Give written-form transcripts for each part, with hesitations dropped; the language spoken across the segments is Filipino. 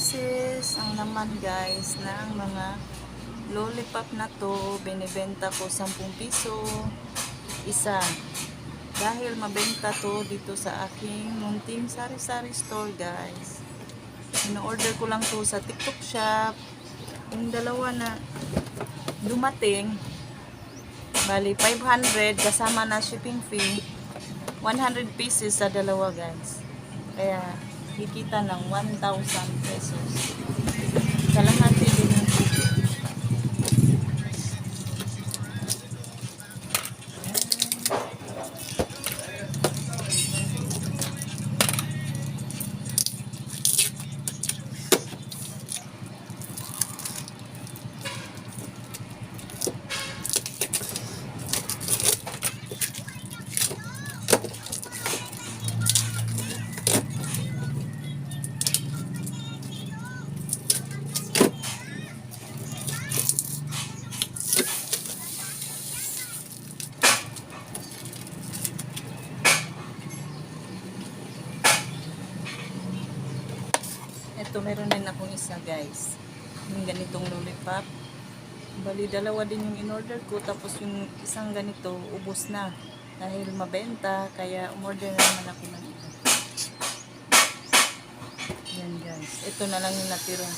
pieces ang laman guys ng mga lollipop na to. Binibenta ko 10 piso isa. Dahil mabenta to dito sa aking munting sari-sari store guys. In-order ko lang to sa TikTok shop. Yung dalawa na dumating, bali 500 kasama na shipping fee. 100 pieces sa dalawa guys. Kaya kikita ng 1,000 pesos. Kalahati din yung tubig. Ito, meron din akong isa guys. Yung ganitong lollipop. Bali, dalawa din yung in-order ko. Tapos yung isang ganito, ubos na. Dahil mabenta, kaya umorder na naman ako ng ito. Yan guys. Ito na lang yung natira.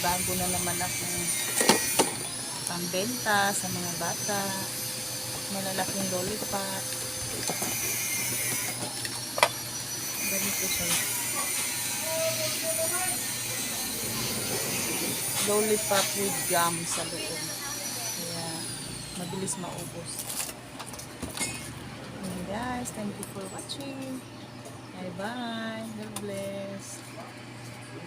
Bago na naman akong pambenta sa mga bata, malalaking lollipop. Ganito siya, lollipop with gum sa loob, kaya mabilis maubos. And guys, thank you for watching. Bye bye, God bless.